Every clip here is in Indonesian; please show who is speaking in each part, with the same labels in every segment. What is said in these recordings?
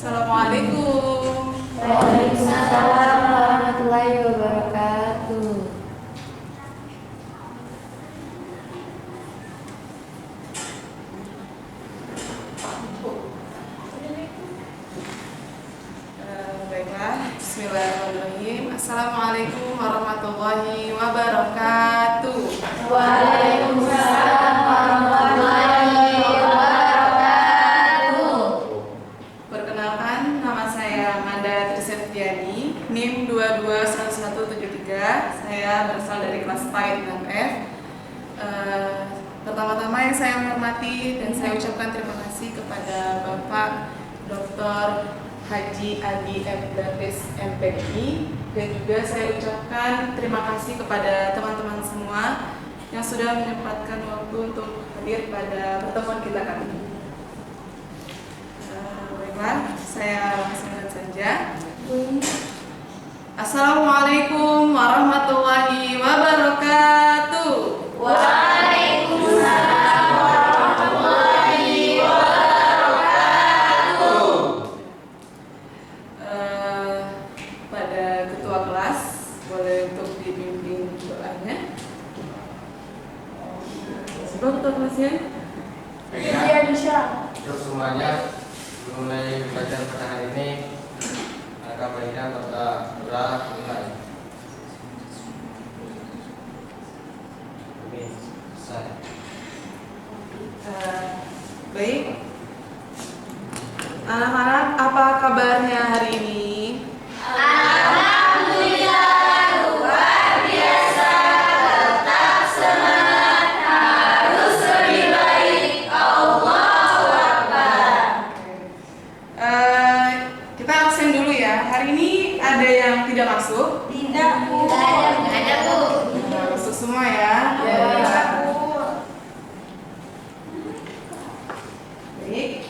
Speaker 1: Assalamualaikum.
Speaker 2: Waalaikumsalam warahmatullahi wabarakatuh.
Speaker 1: Baiklah, bismillahirrahmanirrahim. Assalamualaikum warahmatullahi wabarakatuh.
Speaker 2: Waalaikumsalam warahmatullahi wabarakatuh.
Speaker 1: Perkenalkan, nama saya Manda Triseptiani, NIM 221173. Saya berasal dari kelas PAID 6F. Pertama-tama yang saya hormati dan saya ucapkan terima kasih kepada Bapak Dr. Haji Adi M. Davis MPI, dan juga saya ucapkan terima kasih kepada teman-teman semua yang sudah menyempatkan waktu untuk hadir pada pertemuan kita kali ini. Baiklah, saya langsung saja. Assalamualaikum warahmatullahi wabarakatuh.
Speaker 2: Waalaikumsalam warahmatullahi wabarakatuh.
Speaker 1: Pada ketua kelas, boleh untuk dibimbing doanya. Siapa ketua kelasnya?
Speaker 2: Iya, bisa.
Speaker 3: Untuk semuanya, mulai belajar pada hari ini, maka baiknya kata doa mulai.
Speaker 1: Baik, anak-anak, apa kabarnya hari ini?
Speaker 2: Alhamdulillah, luar biasa. Tetap semangat, harus lebih baik. Allahu Akbar.
Speaker 1: Kita absen dulu ya. Hari ini ada yang tidak masuk?
Speaker 2: Tidak, Bu. Tidak ada, Bu.
Speaker 1: Masuk semua ya. Baik.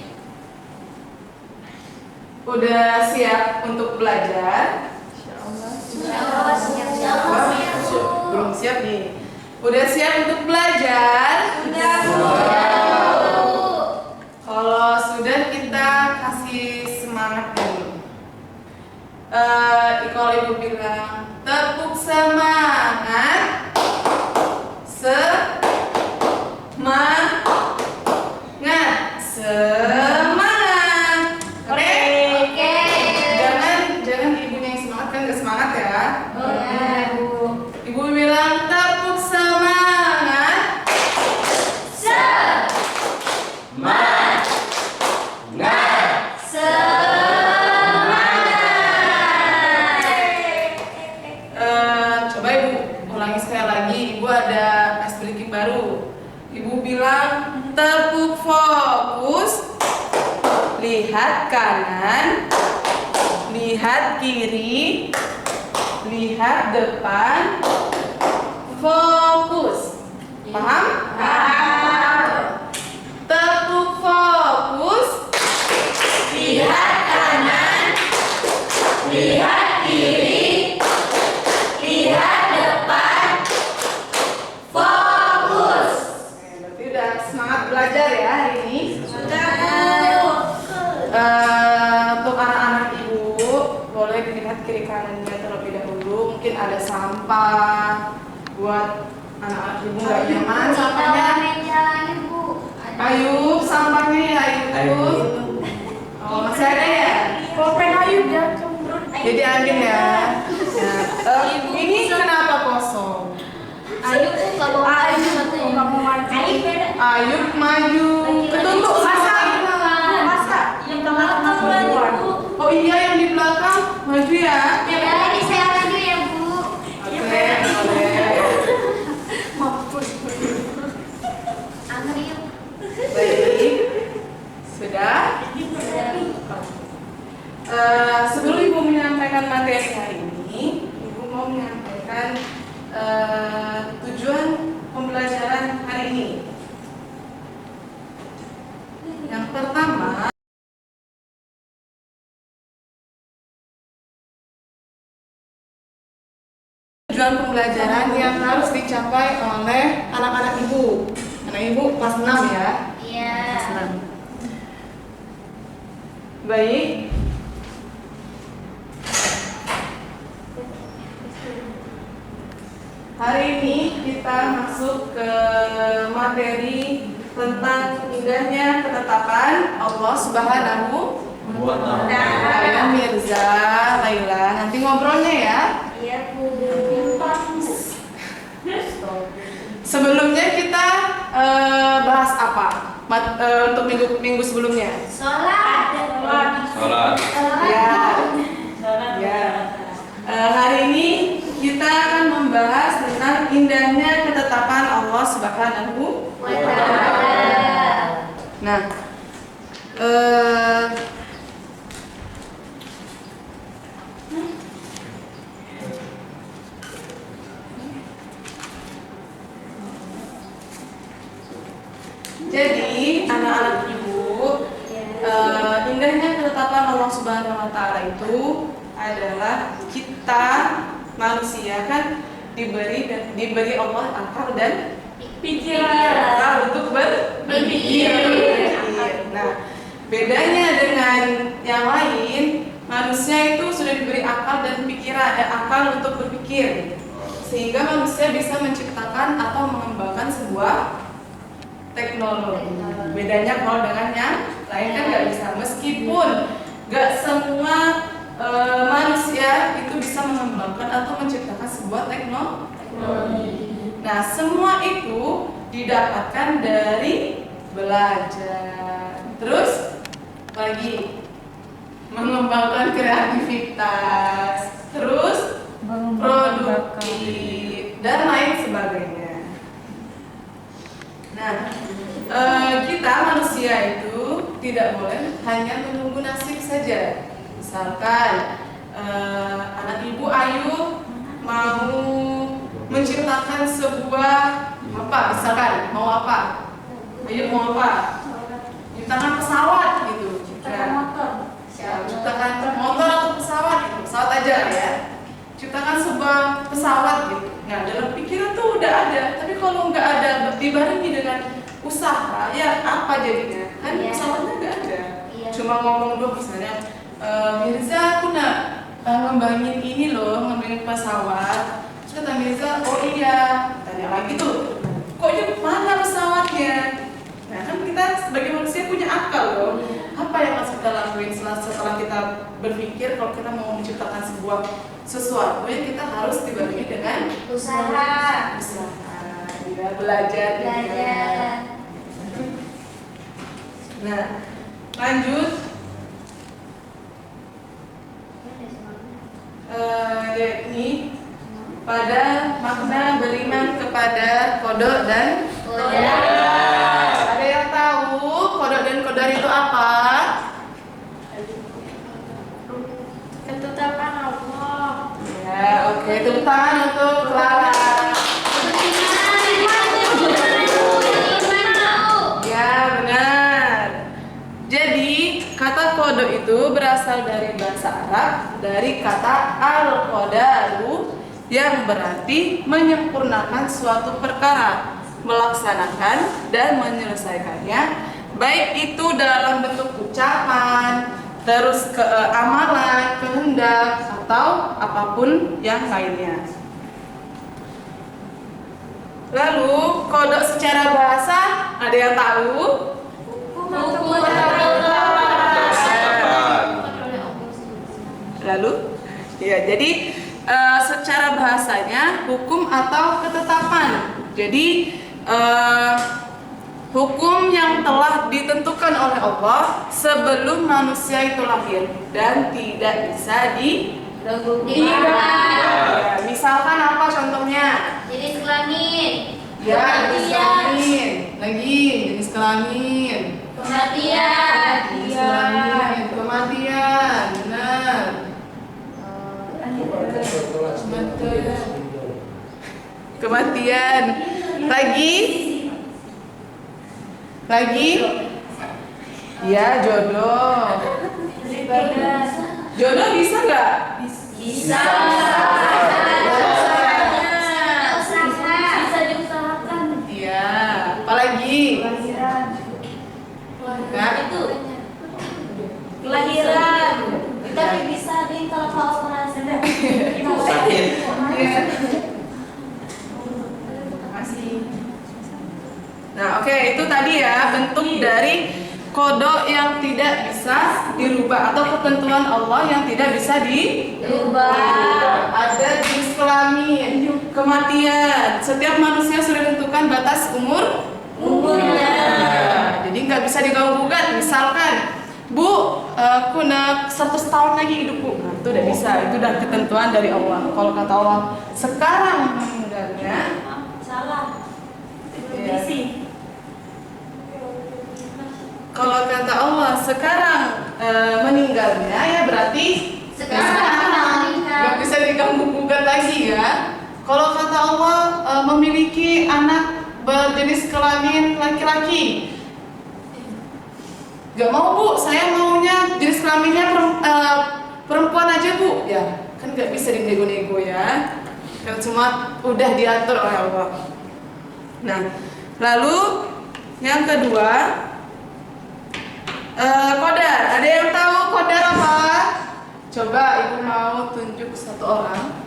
Speaker 1: Udah siap untuk belajar?
Speaker 2: Insyaallah siap.
Speaker 1: Belum siap nih. Udah siap untuk belajar?
Speaker 2: Sudah, Bu.
Speaker 1: Kalau sudah, kita kasih semangat dulu. Kalau ibu bilang tepuk semangat, semangat. Oke? Jangan ibunya yang semangat, kan nggak semangat ya. Ibu bilang tepuk semangat. Coba ibu ulangi sekali lagi. Ibu ada ice breaking baru. Ibu bilang tepuk fokus, lihat kanan, lihat kiri, lihat depan, fokus. Paham? Tepuk fokus, lihat kanan, lihat kiri, lihat depan, fokus. Berarti udah semangat belajar ya hari ini. Untuk anak-anak ibu, boleh dilihat kiri kanannya terlebih dahulu. Mungkin ada sampah buat anak-anak ibu nggak nyaman sampahnya. Ayub, sampahnya ya Ayub. Oh, masih ada ya?
Speaker 2: Pulpen Ayub ya.
Speaker 1: Jadi ambil ya. Ini kenapa kosong?
Speaker 2: Ayub
Speaker 1: Ayub maju. Ketutup masa? Oh iya, yang di belakang maju ya. Oke, boleh. Baik. Sudah? Sebelum ibu menyampaikan materi hari ini, ibu mau menyampaikan tujuan pembelajaran hari ini. Yang pertama, tujuan pembelajaran yang harus dicapai oleh anak-anak ibu. Anak ibu kelas 6 ya.
Speaker 2: Iya.
Speaker 1: Kelas 6. Baik. Hari ini kita masuk ke materi tentang indahnya ketetapan Allah Subhanahu wa Ta'ala. Mirza, Laila, nanti ngobrolnya ya.
Speaker 2: Iya, Bu.
Speaker 1: Sebelumnya kita bahas apa? Untuk minggu sebelumnya.
Speaker 2: Sholat.
Speaker 1: Ya. Ya. Hari ini kita akan membahas tentang indahnya ketetapan Allah Subhanahu wa Ta'ala. Nah, jadi anak-anak ibu, indahnya ketetapan Allah Subhanahu wa Ta'ala itu adalah kita manusia kan diberi Allah akal dan pikiran untuk berpikir. Nah, bedanya dengan yang lain, manusia itu sudah diberi akal dan pikiran, akal untuk berpikir, sehingga manusia bisa menciptakan atau mengembangkan sebuah teknologi. Bedanya kalau dengan yang lain kan nggak bisa, meskipun nggak semua manusia itu bisa mengembangkan atau menciptakan sebuah teknologi. Nah, semua itu didapatkan dari belajar. Terus lagi mengembangkan kreativitas, terus produktif dan lain sebagainya. Nah, kita manusia itu tidak boleh hanya menunggu nasib saja. Misalkan anak ibu Ayu mau menciptakan sebuah apa? Misalkan mau apa? Ayu mau apa? Menciptakan pesawat gitu. Ciptakan motor atau pesawat gitu. Pesawat aja ya. Ciptakan sebuah pesawat gitu. Nah, dalam pikiran tuh udah ada. Tapi kalau nggak ada dibarengi dengan usaha, ya apa jadinya? Kan pesawatnya nggak ada. Cuma ngomong doang misalnya. Mirza, aku nak ngembangin ini loh, ngembangin pesawat. Terus kata Mirza, oh iya. Tanya lagi tuh, kok mana pesawatnya? Nah, kan kita sebagai manusia punya akal loh. Apa yang harus kita lakuin setelah kita berpikir kalau kita mau menciptakan sebuah sesuatu yang kita harus dibarengi dengan
Speaker 2: Usaha.
Speaker 1: Ya, belajar. Nah, lanjut. Yakni pada makna beriman kepada kodok dan
Speaker 2: Qadar.
Speaker 1: Ada yang tahu kodok dan qadar itu apa?
Speaker 2: Ketetapan Allah.
Speaker 1: Ya, oke, tepuk tangan untuk Clara. Ya, benar. Jadi kata kodok itu berasal dari bahasa Arab, dari kata al-qadaru yang berarti menyempurnakan suatu perkara, melaksanakan dan menyelesaikannya, baik itu dalam bentuk ucapan, terus amalan, kehendak, atau apapun yang lainnya. Lalu kodok secara bahasa ada yang tahu? Lalu, ya jadi secara bahasanya hukum atau ketetapan. Jadi hukum yang telah ditentukan oleh Allah sebelum manusia itu lahir dan tidak bisa
Speaker 2: Diubah.
Speaker 1: Misalkan apa contohnya?
Speaker 2: Jenis kelamin.
Speaker 1: Ya, jenis kelamin. Lagi jenis kelamin.
Speaker 2: Kematian.
Speaker 1: Jenis kelamin. Kematian. Benar. Kematian. Lagi? Ya, jodoh. Jodoh bisa nggak?
Speaker 2: Bisa. Bisa diusahakan.
Speaker 1: Iya. Apalagi?
Speaker 2: Nah, itu. Kelahiran. kita lapor operasi.
Speaker 4: Sakit.
Speaker 1: Iya. Terima kasih. Nah, oke, itu tadi ya bentuk dari kodok yang tidak bisa dirubah atau ketentuan Allah yang tidak bisa dirubah. Ada jenis kelamin, kematian. Setiap manusia sudah ditentukan batas umurnya. Jadi nggak bisa diganggu gugat. Misalkan, Bu, aku nak 100 tahun lagi hidupku. Nah, itu udah bisa. Itu udah ketentuan dari Allah. Kalau kata Allah, sekarang meninggalnya.
Speaker 2: Salah.
Speaker 1: Ya. Kalau kata Allah sekarang meninggalnya ya berarti
Speaker 2: Sekarang
Speaker 1: nggak bisa diganggu gugat lagi ya. Kalau kata Allah memiliki anak berjenis kelamin laki-laki, nggak mau Bu, saya maunya jenis kelaminnya perempuan aja Bu. Ya kan nggak bisa dinego-nego ya. Kan cuma udah diatur oleh Allah. Nah, lalu yang kedua. Qadar, ada yang tahu qadar apa? Coba ibu mau tunjuk satu orang.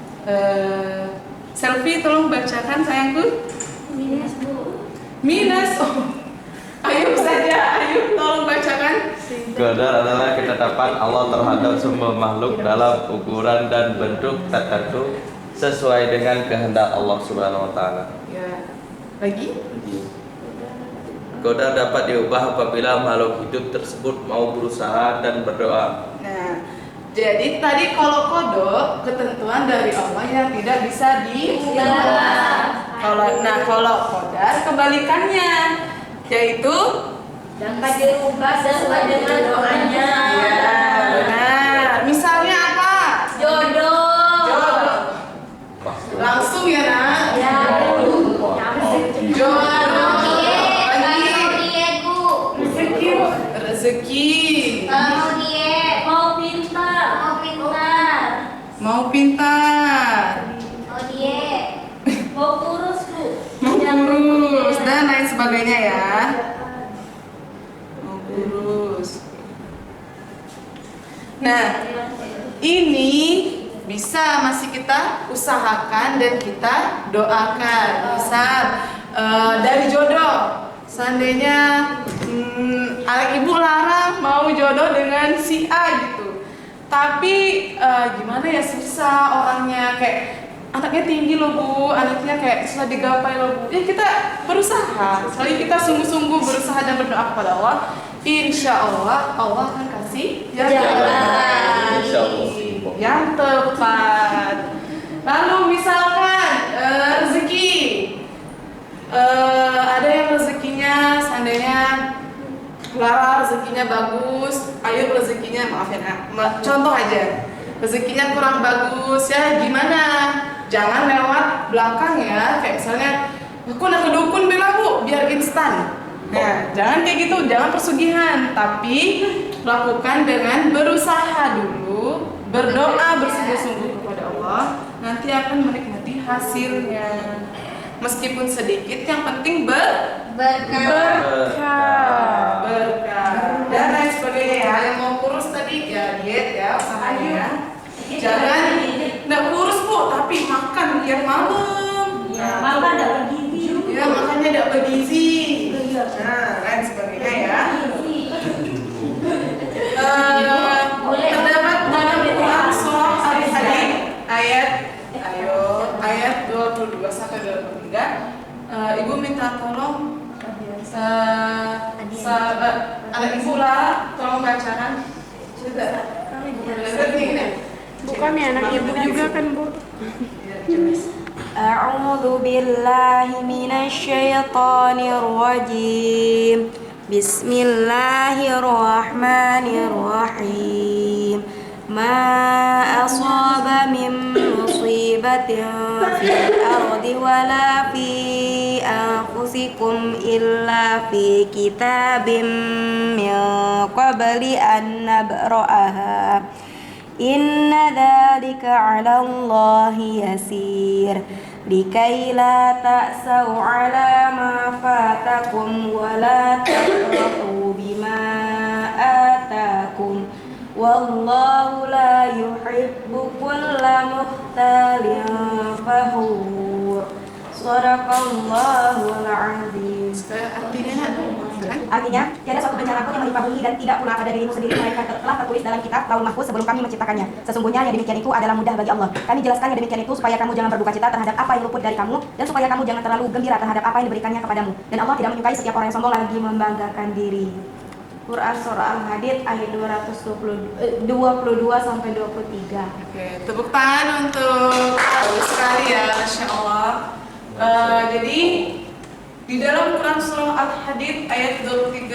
Speaker 1: Selfie tolong bacakan sayangku.
Speaker 2: minus Bu.
Speaker 1: Minus. Oh. Ayub saja, Ayub tolong bacakan.
Speaker 4: Qadar adalah ketetapan Allah terhadap semua makhluk dalam ukuran dan bentuk tertentu sesuai dengan kehendak Allah Subhanahu wa taala.
Speaker 1: Ya. Lagi?
Speaker 4: Qadar dapat diubah apabila makhluk hidup tersebut mau berusaha dan berdoa.
Speaker 1: Nah, jadi tadi kalau kodok ketentuan dari Allah yang tidak bisa diubah. Kalau qadar kebalikannya, yaitu
Speaker 2: Dapat diubah sesuai dengan doanya.
Speaker 1: ya, benar. Misalnya apa?
Speaker 2: Jodoh.
Speaker 1: Jodoh. Langsung ya, Nak.
Speaker 2: Ya.
Speaker 1: Jodoh. Rezeki.
Speaker 2: Mau pintar.
Speaker 1: Mau pintar.
Speaker 2: Mau kurus Bu.
Speaker 1: Mau kurus dan lain sebagainya ya. Mau kurus. Nah, ini bisa masih kita usahakan dan kita doakan. Misal dari jodoh, seandainya anak ibu larang mau jodoh dengan si A gitu, tapi gimana ya, susah orangnya, kayak anaknya tinggi loh Bu, anaknya kayak susah digapai loh Bu. Ya kita berusaha, sekali kita sungguh-sungguh berusaha dan berdoa kepada Allah, insya Allah Allah akan kasih jalan
Speaker 4: Insya Allah.
Speaker 1: yang tepat. Lalu misalkan rezeki, ada yang rezekinya seandainya Clara rezekinya bagus, Ayub rezekinya maaf ya, contoh aja, rezekinya kurang bagus ya, gimana? Jangan lewat belakang ya, kayak misalnya aku nak ke dukun bilang Bu biar instan. Nah, jangan kayak gitu, jangan persugihan, tapi lakukan dengan berusaha dulu, berdoa bersungguh-sungguh kepada Allah, nanti akan menikmati hasilnya. Meskipun sedikit, yang penting berkah dan lain sebagainya ya. Yang mau kurus tadi ya diet ya, usahanya. Jangan nggak kurus Bu, tapi makan tiap malam.
Speaker 2: Makan tidak bergizi.
Speaker 1: Ya makannya tidak bergizi. Nah, lain sebagainya ya. Terdapat dalam Quran surah Al-Hadid ayat 22 sampai 23. Ibu minta tolong anak ibu Lara tolong bacakan.
Speaker 5: Bukan ya anak ibu juga kan Bu.
Speaker 6: A'udzu billahi minasyaitonir rajim. Bismillahirrahmanirrahim. Ma asaba min musibatin fil ardi wala fi anfusikum illa fi kitabim min qabli an nabra'aha. Inna dzalika 'ala Allahi yasir. Likai la ta'sau 'ala ma fatakum wa la tafrahu bima atakum wallahu la yuhibbu kulla mukhtalin fakhur. Shadaqallahul azim.
Speaker 1: Artinya kan?
Speaker 6: Artinya, tiada suatu bencana pun yang menimpa bumi dan tidak pula pada dirimu sendiri, melainkan telah tertulis dalam kitab Lauhul Mahfuz sebelum kami menciptakannya. Sesungguhnya yang demikian itu adalah mudah bagi Allah. Kami jelaskan yang demikian itu supaya kamu jangan berduka cita terhadap apa yang luput dari kamu, dan supaya kamu jangan terlalu gembira terhadap apa yang diberikannya kepadamu. Dan Allah tidak menyukai setiap orang yang sombong lagi membanggakan diri. Quran Surah Al-Hadid ayat 22 sampai 23.
Speaker 1: Oke, tepuk tangan untuk bagus sekali ya, Masya Allah. Jadi di dalam Quran Surah Al-Hadid ayat 22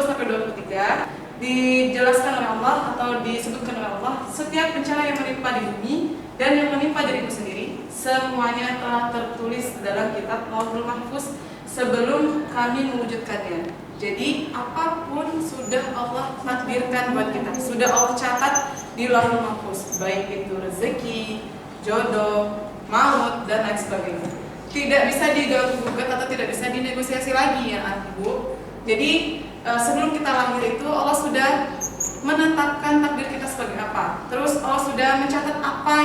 Speaker 1: sampai 23 dijelaskan oleh Allah atau disebutkan oleh Allah, setiap bencana yang menimpa di bumi dan yang menimpa dirimu sendiri semuanya telah tertulis dalam kitab Lauhul Mahfuz sebelum kami mewujudkannya. Jadi apapun sudah Allah takdirkan buat kita, sudah Allah catat di Lauhul Mahfuz, baik itu rezeki, jodoh, maut dan lain sebagainya. Tidak bisa diganggu gugat atau tidak bisa dinegosiasi lagi ya Ibu. Jadi sebelum kita lahir itu Allah sudah menetapkan takdir kita sebagai apa. Terus Allah sudah mencatat apa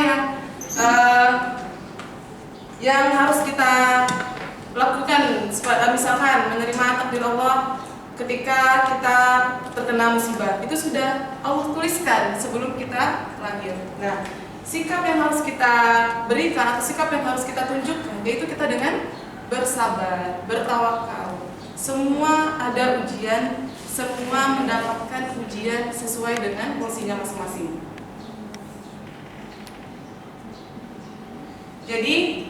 Speaker 1: yang harus kita lakukan. Misalkan menerima takdir Allah ketika kita terkena musibah, itu sudah Allah tuliskan sebelum kita lahir. Nah, sikap yang harus kita berikan atau sikap yang harus kita tunjukkan yaitu kita dengan bersabar, bertawakal. Semua ada ujian, semua mendapatkan ujian sesuai dengan porsinya masing-masing. Jadi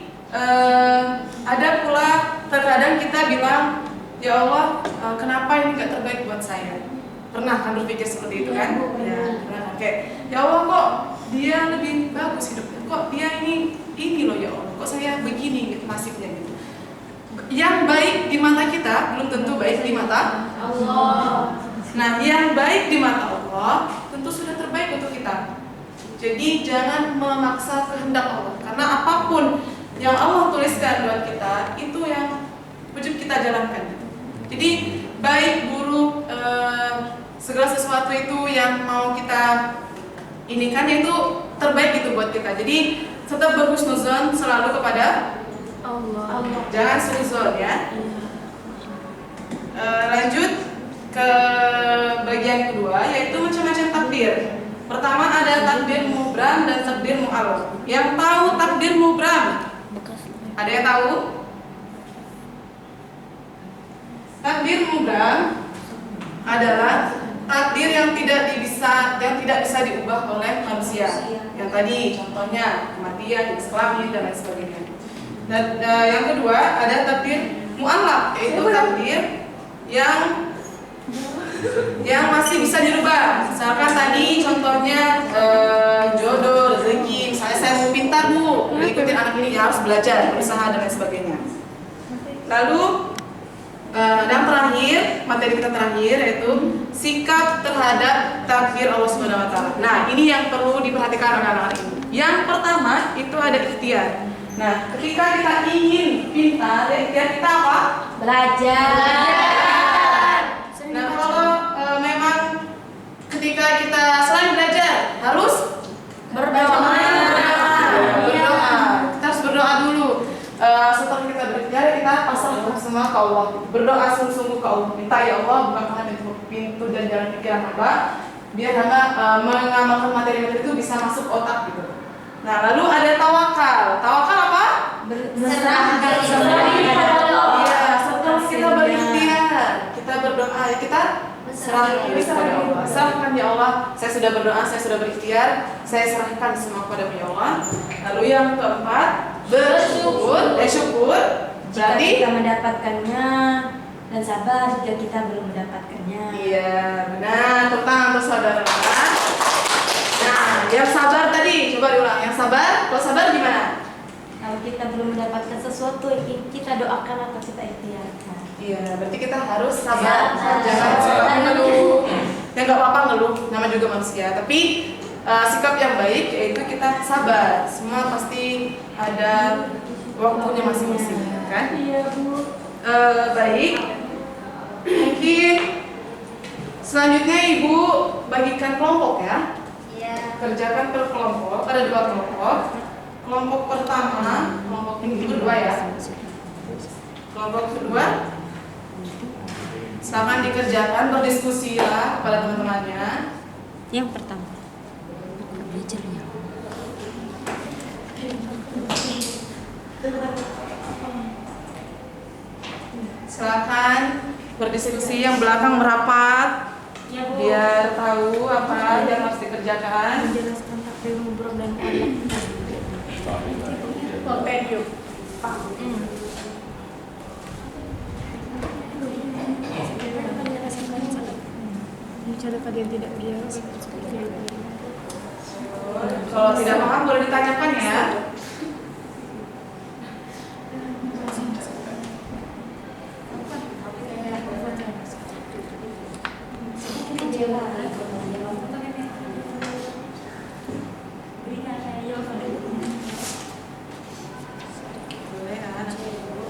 Speaker 1: ada pula terkadang kita bilang, ya Allah, kenapa ini gak terbaik buat saya? Pernah kan berpikir seperti itu kan? Ya, pernah. Kayak, ya Allah kok dia lebih bagus hidupnya, kok dia ini loh ya Allah, kok saya begini gitu nasibnya gitu. Yang baik di mata kita belum tentu baik di mata Allah. Nah, yang baik di mata Allah tentu sudah terbaik untuk kita. Jadi jangan memaksa kehendak Allah, karena apapun yang Allah tuliskan buat kita itu yang wajib kita jalankan. Jadi baik buruk segala sesuatu itu yang mau kita ini kan itu terbaik itu buat kita. Jadi tetap berhusnuzon selalu kepada Allah. Jangan suuzon ya. Lanjut ke bagian kedua yaitu macam-macam takdir. Pertama ada takdir mubram dan takdir mu'allaq. Yang tahu takdir mubram? Ada yang tahu? Takdir mubram adalah takdir yang tidak bisa diubah oleh manusia. Yang tadi contohnya kematian, kelamin dan lain sebagainya. Dan yang kedua ada takdir mu'allaq, yaitu takdir yang masih bisa dirubah. Misalkan tadi contohnya jodoh, rezeki. Misalnya saya mau pintar Bu, ikutin anak ini ya harus belajar, berusaha dan lain sebagainya. Lalu dan terakhir, materi kita terakhir yaitu sikap terhadap takdir Allah Subhanahu wa taala. Nah, ini yang perlu diperhatikan anak-anak ini. Yang pertama itu ada ikhtiar. Nah, ketika kita ingin pintar, ikhtiar kita apa?
Speaker 2: Belajar.
Speaker 1: Nah, kalau memang ketika kita selain belajar harus berdoa. Kita harus berdoa dulu. Setelah kita berikhtiar, kita pasrahkan semua ke Allah. Berdoa sungguh-sungguh ke Allah. Minta ya Allah bukakanlah pintu dan jalan pikiran hamba, biar hamba mengamalkan materi-materi itu bisa masuk otak gitu. Nah, lalu ada tawakal. Tawakal apa?
Speaker 2: Serahkan semuanya pada Allah.
Speaker 1: Iya, setelah kita berikhtiar, kita berdoa, kita serahkan diri kepada Allah. Serahkan ya Allah, saya sudah berdoa, saya sudah berikhtiar, saya serahkan semua kepada ya Allah. Lalu yang keempat, syukur. Berarti
Speaker 6: kita mendapatkannya dan sabar jika kita belum mendapatkannya.
Speaker 1: Iya, benar. Tentang untuk saudara. Nah, yang sabar tadi, coba diulang. Yang sabar, kalau sabar gimana?
Speaker 6: Kalau kita belum mendapatkan sesuatu, kita doakan atau kita ikhtiarkan.
Speaker 1: Iya, berarti kita harus sabar. Jangan suka ngeluh. Ya nggak apa-apa ngeluh, nama juga manusia. Tapi sikap yang baik yaitu kita sabar. Semua pasti ada waktunya masing-masing, kan?
Speaker 6: Iya Bu.
Speaker 1: Baik. Mungkin Selanjutnya Ibu bagikan kelompok ya.
Speaker 2: Iya.
Speaker 1: Kerjakan per kelompok, ada 2 kelompok. Kelompok pertama, kelompok ini kedua ya. Kelompok kedua, silakan dikerjakan, berdiskusi ya kepada teman-temannya.
Speaker 2: Yang pertama. Belajarnya.
Speaker 1: Silakan berdiskusi, yang belakang merapat biar tahu apa yang harus dikerjakan.
Speaker 2: Menjelaskan takdir mubrok dan kolak.
Speaker 5: Kompendium. Cara kalian tidak biasa.
Speaker 1: Kalau tidak paham boleh ditanyakan ya. Boleh ya, nanti dulu.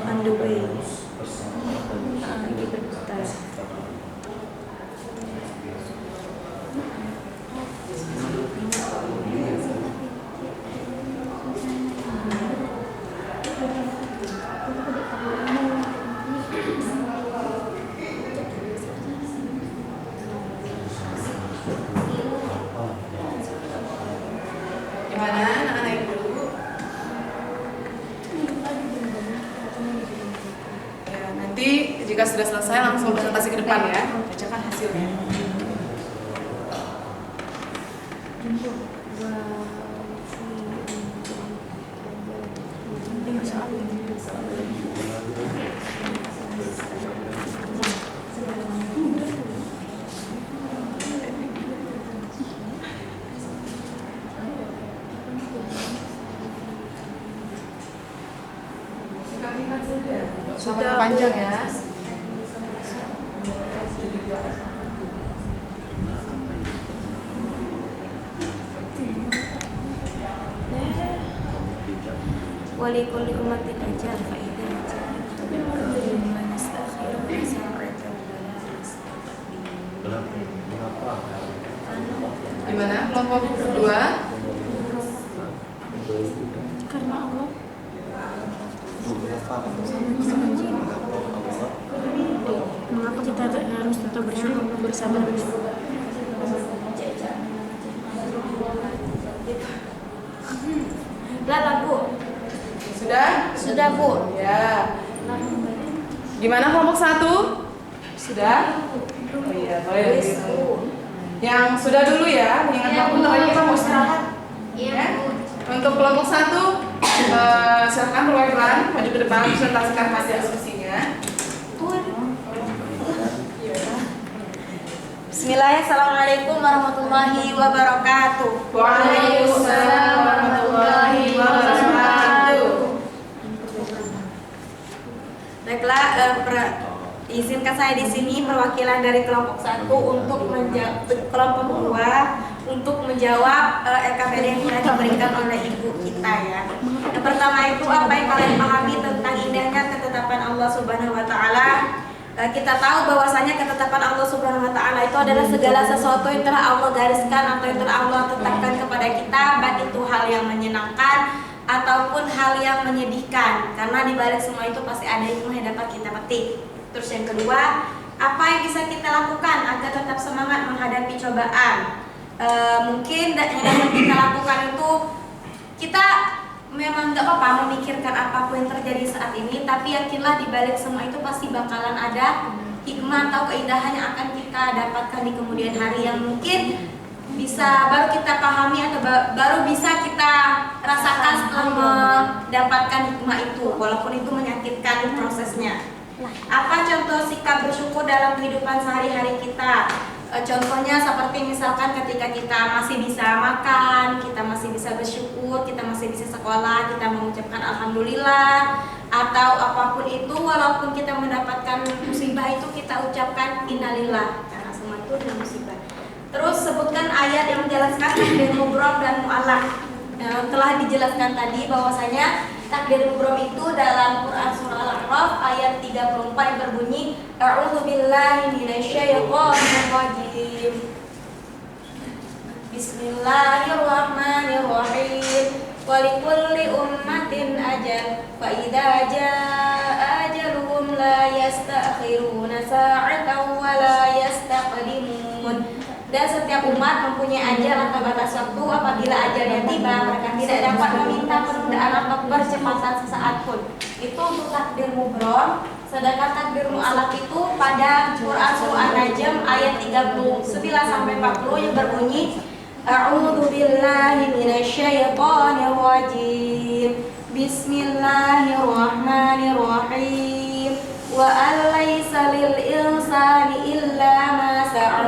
Speaker 2: On the way. Lagi berputar.
Speaker 1: Gimana anak-anak Ibu? Ya, nanti jika sudah selesai langsung presentasi ke depan ya. Bacakan hasilnya. Sudah panjang ya.
Speaker 2: Wali kulli ummatin ajal fa idza jaa man astaghfiru wa sa'ata
Speaker 1: Gimana kelompok kedua?
Speaker 5: Karena Allah mengapa kita harus tetap bersyukur bersabar.
Speaker 2: Lala Bu.
Speaker 1: Sudah?
Speaker 2: Sudah Bu.
Speaker 1: Ya. Gimana kelompok 1? Sudah? Oh iya, boleh dulu. Yang sudah dulu ya, mengingat
Speaker 2: Iya,
Speaker 1: waktu
Speaker 2: Bu.
Speaker 1: tadi kita mau istirahat.
Speaker 2: Iya
Speaker 1: Ya.
Speaker 2: Bu.
Speaker 1: Untuk kelompok 1, silakan perwakilan maju ke depan presentasikan hasil diskusinya.
Speaker 2: Bismillahirrahmanirrahim. Assalamualaikum warahmatullahi wabarakatuh.
Speaker 1: Waalaikumsalam warahmatullahi wabarakatuh.
Speaker 2: Baiklah, izinkan saya di sini perwakilan dari kelompok 1 untuk kelompok 2 untuk menjawab LKPD yang telah diberikan oleh ibu kita ya. Yang pertama itu, apa yang kalian pahami tentang indahnya ketetapan Allah Subhanahu wa taala? Kita tahu bahwasanya ketetapan Allah Subhanahu wa taala itu adalah segala sesuatu yang telah Allah gariskan atau yang telah Allah tetapkan kepada kita, baik itu hal yang menyenangkan ataupun hal yang menyedihkan, karena di balik semua itu pasti ada hikmah yang dapat kita petik. Terus yang kedua, apa yang bisa kita lakukan agar tetap semangat menghadapi cobaan? Mungkin yang dapat kita lakukan itu, kita memang nggak apa-apa memikirkan apapun yang terjadi saat ini, tapi yakinlah di balik semua itu pasti bakalan ada hikmah atau keindahan yang akan kita dapatkan di kemudian hari, yang mungkin baru kita pahami atau baru bisa kita rasakan setelah mendapatkan hikmah itu, walaupun itu menyakitkan prosesnya. Apa contoh sikap bersyukur dalam kehidupan sehari-hari kita? Contohnya seperti misalkan ketika kita masih bisa makan, kita masih bisa bersyukur, kita masih bisa sekolah, kita mengucapkan alhamdulillah, atau apapun itu, walaupun kita mendapatkan musibah itu kita ucapkan innalillah, karena semua itu adalah musibah. Terus sebutkan ayat yang menjelaskan takdir mubrom dan mu'allaq. Telah dijelaskan tadi bahwasanya takdir mubrom itu dalam Quran surah Al-A'raf ayat 34 yang berbunyi A'udzu billahi minasyaitonir rajim. Bismillahirrahmanirrahim. Wa likulli ummatin ajal fa idza jaa ajaluhum la yastakhiruna sa'atan wa la yastaqdimun. Dan setiap umat mempunyai ajal atau batas waktu. Apabila ajalnya tiba, mereka tidak dapat meminta penundaan atau percepatan sesaat pun. Itu untuk takdir mubrom. Sedangkan takdir mu'allaq itu pada Quran surah An-Najm ayat 39 sampai 40 yang berbunyi A'udzu billahi minasyaitonir rajim. Bismillahirrahmanirrahim. Wa alaysa lil insani illa ma sa'a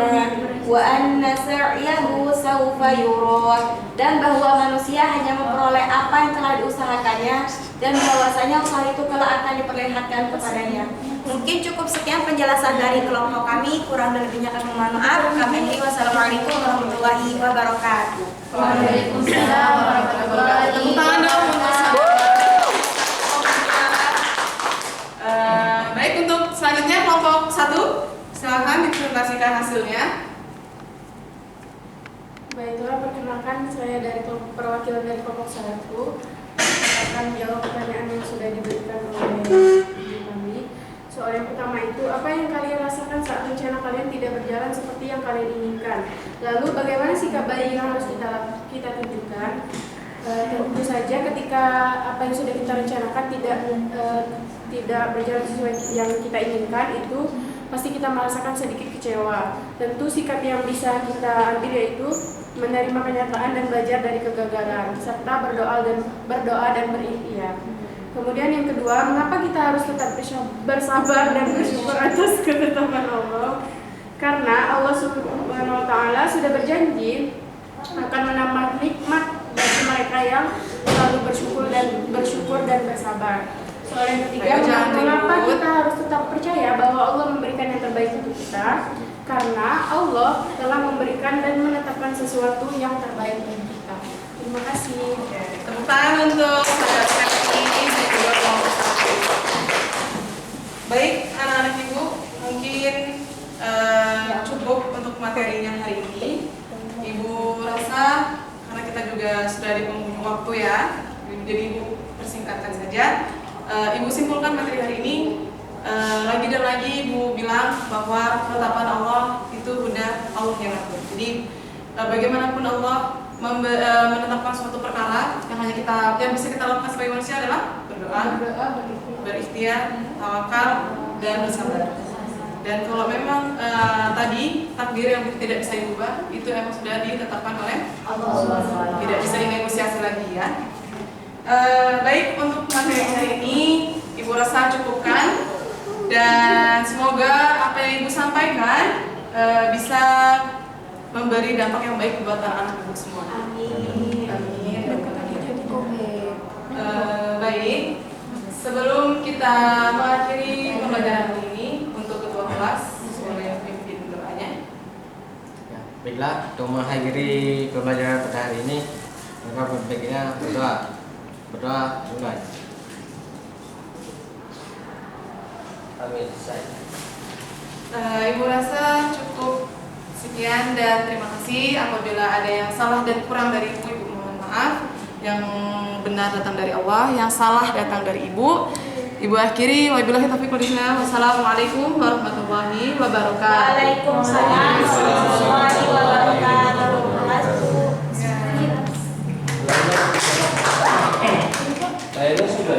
Speaker 2: wa anna sa'yahu sawfa yura. Dan bahwa manusia hanya memperoleh apa yang telah diusahakannya dan bahwasanya usaha itu kelak akan diperlihatkan kepadanya. Mungkin cukup sekian penjelasan dari kelompok kami, kurang dan lebihnya kami mohon maaf. Kami akhiri, wassalamualaikum warahmatullahi wabarakatuh.
Speaker 1: Waalaikumsalam warahmatullahi wabarakatuh. Tepuk tangan dong untuk baik, untuk selanjutnya kelompok 1, silakan dipresentasikan hasilnya.
Speaker 5: Baiklah, perkenalkan saya dari perwakilan dari kelompok 1 akan menjawab pertanyaan yang sudah diberikan oleh ibu kami. Soal yang pertama itu, apa yang kalian rasakan saat rencana kalian tidak berjalan seperti yang kalian inginkan? Lalu bagaimana sikap baik yang harus kita tunjukkan? Tentu saja ketika apa yang sudah kita rencanakan tidak berjalan sesuai yang kita inginkan, itu pasti kita merasakan sedikit kecewa. Tentu sikap yang bisa kita ambil yaitu menerima kenyataan dan belajar dari kegagalan serta berdoa dan berikhtiar. Kemudian yang kedua, mengapa kita harus tetap bersabar dan bersyukur atas ketetapan Allah? Karena Allah Subhanahu wa taala sudah berjanji akan menambah nikmat bagi mereka yang selalu bersyukur dan bersabar. Soal yang ketiga, mengapa kita harus tetap percaya bahwa Allah memberikan yang terbaik untuk kita? Karena Allah telah memberikan dan menetapkan sesuatu yang terbaik untuk kita. Terima kasih.
Speaker 1: Tepuk tangan untuk saudara Stephanie dan juga kelompok 1. Baik, anak-anak ibu, mungkin cukup untuk materinya hari ini. Ibu rasa karena kita juga sudah di penghujung waktu ya, jadi ibu persingkatkan saja. Ibu simpulkan materi hari ini. Lagi dan lagi ibu bilang bahwa ketetapan Allah itu udah Allah yang atur. Jadi bagaimanapun Allah menetapkan suatu perkara yang bisa kita lakukan sebagai manusia adalah berdoa, berikhtiar, tawakal, dan bersabar. Dan kalau memang tadi takdir yang tidak bisa diubah itu emang sudah ditetapkan oleh Allah, tidak bisa dinegosiasi lagi ya. Baik, untuk materi hari ini ibu rasa cukupkan. Dan semoga apa yang ibu sampaikan bisa memberi dampak yang baik buat anak-anak ibu semua. Amin. Baik, sebelum kita mengakhiri pembelajaran ini, untuk ketua kelas boleh pimpin doanya.
Speaker 3: Ya, baiklah, untuk mengakhiri pembelajaran pada hari ini, maka baiknya berdoa mulai.
Speaker 4: Amin.
Speaker 1: Ibu rasa cukup sekian dan terima kasih. Apabila ada yang salah dan kurang dari ibu mohon maaf. Yang benar datang dari Allah, yang salah datang dari ibu. Ibu akhiri, wabillahi taufiq wal hidayah. Wassalamualaikum warahmatullahi wabarakatuh.
Speaker 2: Waalaikumsalam warahmatullahi wabarakatuh.
Speaker 4: Saya sudah